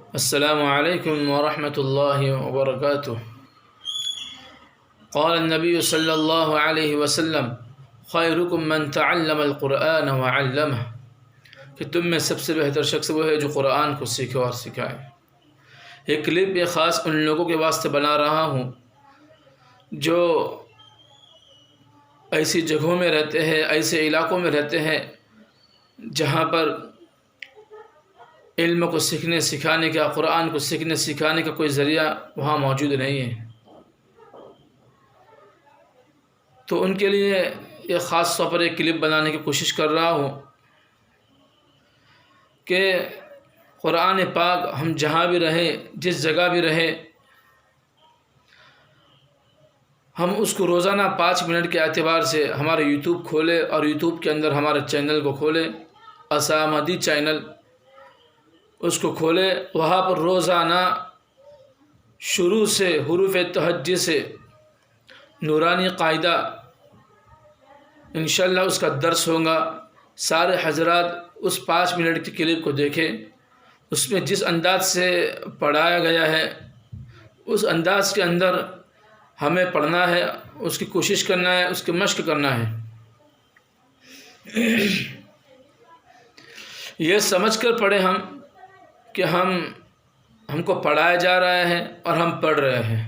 السلام علیکم ورحمۃ اللہ وبرکاتہ۔ قال النبی صلی اللہ علیہ وسلم خیرکم من تعلم القرآن وعلمہ، کہ تم میں سب سے بہتر شخص وہ ہے جو قرآن کو سیکھے اور سکھائے۔ یہ کلپ یہ خاص ان لوگوں کے واسطے بنا رہا ہوں جو ایسی جگہوں میں رہتے ہیں، ایسے علاقوں میں رہتے ہیں جہاں پر علم کو سیکھنے سکھانے کا، قرآن کو سیکھنے سکھانے کا کوئی ذریعہ وہاں موجود نہیں ہے۔ تو ان کے لیے یہ خاص طور پر ایک کلپ بنانے کی کوشش کر رہا ہوں کہ قرآن پاک ہم جہاں بھی رہیں، جس جگہ بھی رہیں، ہم اس کو روزانہ 5 منٹ کے اعتبار سے ہمارے یوٹیوب کھولے اور یوٹیوب کے اندر ہمارے چینل کو کھولے، اسامدی چینل، اس کو کھولے۔ وہاں پر روزانہ شروع سے حروف تہجی سے نورانی قاعدہ انشاءاللہ اس کا درس ہوگا۔ سارے حضرات اس 5 منٹ کی کلپ کو دیکھیں، اس میں جس انداز سے پڑھایا گیا ہے اس انداز کے اندر ہمیں پڑھنا ہے، اس کی کوشش کرنا ہے، اس کی مشق کرنا ہے۔ یہ سمجھ کر پڑھیں ہم کہ ہم کو پڑھایا جا رہا ہے اور ہم پڑھ رہے ہیں۔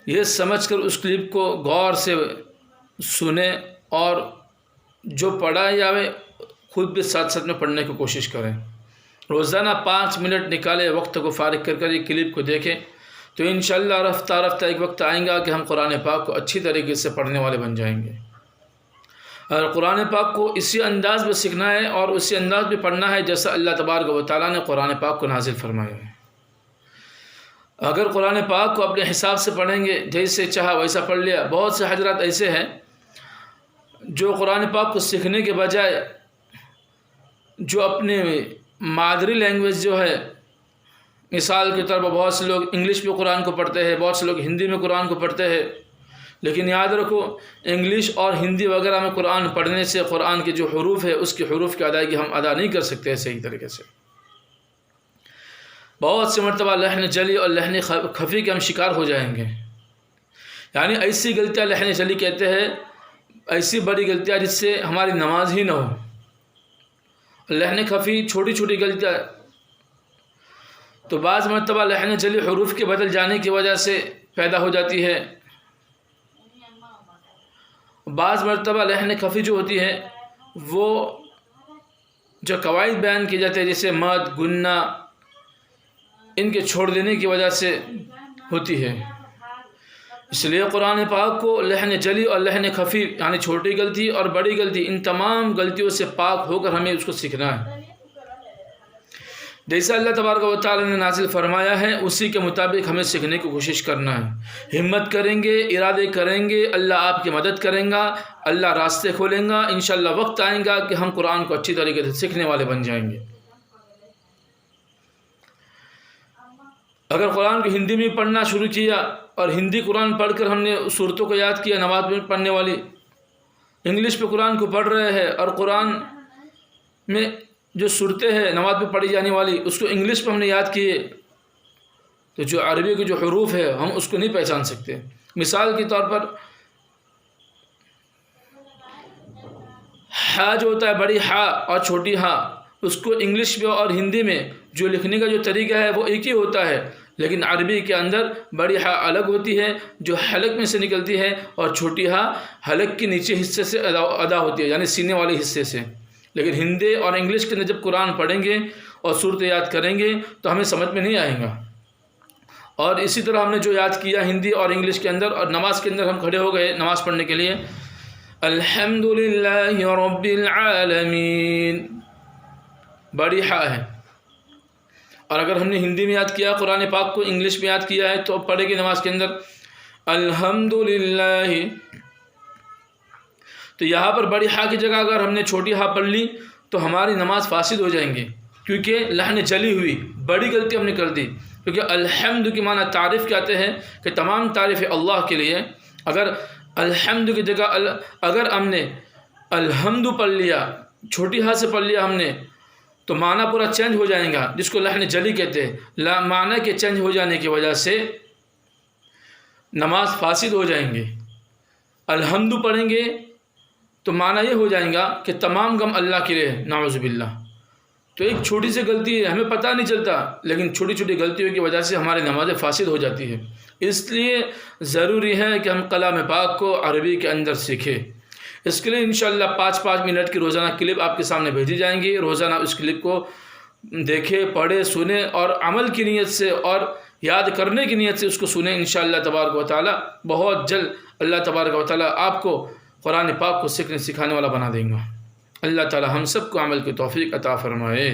یہ سمجھ کر اس کلپ کو غور سے سنیں اور جو پڑھا جاوے خود بھی ساتھ ساتھ میں پڑھنے کی کوشش کریں۔ روزانہ 5 منٹ نکالے، وقت کو فارغ کر یہ کلپ کو دیکھیں تو انشاءاللہ رفتہ رفتہ ایک وقت آئیں گا کہ ہم قرآن پاک کو اچھی طریقے سے پڑھنے والے بن جائیں گے۔ اور قرآن پاک کو اسی انداز میں سیکھنا ہے اور اسی انداز میں پڑھنا ہے جیسا اللہ تبارک و تعالیٰ نے قرآن پاک کو نازل فرمایا ہے۔ اگر قرآن پاک کو اپنے حساب سے پڑھیں گے، جیسے چاہا ویسا پڑھ لیا، بہت سے حضرات ایسے ہیں جو قرآن پاک کو سیکھنے کے بجائے جو اپنے مادری لینگویج جو ہے، مثال کے طور پر بہت سے لوگ انگلش میں قرآن کو پڑھتے ہیں، بہت سے لوگ ہندی میں قرآن کو پڑھتے ہیں، لیکن یاد رکھو انگلش اور ہندی وغیرہ میں قرآن پڑھنے سے قرآن کے جو حروف ہے اس کی حروف کی ادائیگی ہم ادا نہیں کر سکتے صحیح طریقے سے۔ بہت سے مرتبہ لحن جلی اور لحن خفی کے ہم شکار ہو جائیں گے، یعنی ایسی غلطیاں لحن جلی کہتے ہیں، ایسی بڑی غلطیاں جس سے ہماری نماز ہی نہ ہو۔ لحن خفی چھوٹی چھوٹی غلطیاں، تو بعض مرتبہ لحن جلی حروف کے بدل جانے کی وجہ سے پیدا ہو جاتی ہے، بعض مرتبہ لحن خفی جو ہوتی ہے وہ جو قواعد بیان کی جاتے ہیں جیسے مد گنہ، ان کے چھوڑ دینے کی وجہ سے ہوتی ہے۔ اس لیے قرآن پاک کو لحن جلی اور لحن خفی یعنی چھوٹی غلطی اور بڑی غلطی، ان تمام غلطیوں سے پاک ہو کر ہمیں اس کو سیکھنا ہے۔ جیسا اللہ تبارک و تعالی نے نازل فرمایا ہے اسی کے مطابق ہمیں سیکھنے کی کوشش کرنا ہے۔ ہمت کریں گے، ارادے کریں گے، اللہ آپ کی مدد کریں گا، اللہ راستے کھولیں گا، انشاءاللہ وقت آئیں گا کہ ہم قرآن کو اچھی طریقے سے سیکھنے والے بن جائیں گے۔ اگر قرآن کو ہندی میں پڑھنا شروع کیا اور ہندی قرآن پڑھ کر ہم نے صورتوں کو یاد کیا نماز میں پڑھنے والی، انگلش پہ قرآن کو پڑھ رہے ہیں اور قرآن میں جو صورتیں ہیں نماز میں پڑھی جانے والی اس کو انگلش پہ ہم نے یاد کیے، تو جو عربی کے جو حروف ہے ہم اس کو نہیں پہچان سکتے۔ مثال کے طور پر ہا جو ہوتا ہے بڑی ہا اور چھوٹی ہا، اس کو انگلش میں اور ہندی میں جو لکھنے کا جو طریقہ ہے وہ ایک ہی ہوتا ہے، لیکن عربی کے اندر بڑی ہا الگ ہوتی ہے جو حلق میں سے نکلتی ہے اور چھوٹی ہا حلق کے نیچے حصے سے ادا ہوتی ہے یعنی سینے والے حصے سے۔ لیکن ہندی اور انگلش کے اندر جب قرآن پڑھیں گے اور صورت یاد کریں گے تو ہمیں سمجھ میں نہیں آئے گا۔ اور اسی طرح ہم نے جو یاد کیا ہندی اور انگلش کے اندر، اور نماز کے اندر ہم کھڑے ہو گئے نماز پڑھنے کے لیے، الحمدللہ رب العالمین، بڑی ہا ہے۔ اور اگر ہم نے ہندی میں یاد کیا قرآن پاک کو، انگلش میں یاد کیا ہے، تو اب پڑھے گی نماز کے اندر الحمدللہ، تو یہاں پر بڑی ہا کی جگہ اگر ہم نے چھوٹی ہا پڑھ لی تو ہماری نماز فاسد ہو جائیں گی، کیونکہ لحن جلی ہوئی، بڑی غلطی ہم نے کر دی۔ کیونکہ الحمد کی معنی تعریف کہتے ہیں کہ تمام تعریف اللہ کے لیے۔ اگر الحمد کی جگہ اگر ہم نے الحمد پڑھ لیا، چھوٹی ہا سے پڑھ لیا ہم نے، تو معنی پورا چینج ہو جائے گا، جس کو لحن جلی کہتے ہیں۔ معنی کے چینج ہو جانے کی وجہ سے نماز فاسد ہو جائیں گے۔ الحمد پڑھیں گے تو معنی یہ ہو جائے گا کہ تمام غم اللہ کے لیے، نعوذ باللہ۔ تو ایک چھوٹی سی غلطی ہے، ہمیں پتہ نہیں چلتا، لیکن چھوٹی چھوٹی غلطیوں کی وجہ سے ہماری نمازیں فاسد ہو جاتی ہے۔ اس لیے ضروری ہے کہ ہم کلام پاک کو عربی کے اندر سیکھیں۔ اس کے لیے انشاءاللہ 5 منٹ کی روزانہ کلپ آپ کے سامنے بھیجی جائیں گی۔ روزانہ اس کلپ کو دیکھیں، پڑھیں، سنیں اور عمل کی نیت سے اور یاد کرنے کی نیت سے اس کو سنیں۔ انشاءاللہ تبارک و تعالی بہت جلد اللہ تبارک و تعالی آپ کو قرآن پاک کو سیکھنے سکھانے والا بنا دیں گا۔ اللہ تعالی ہم سب کو عمل کی توفیق عطا فرمائے۔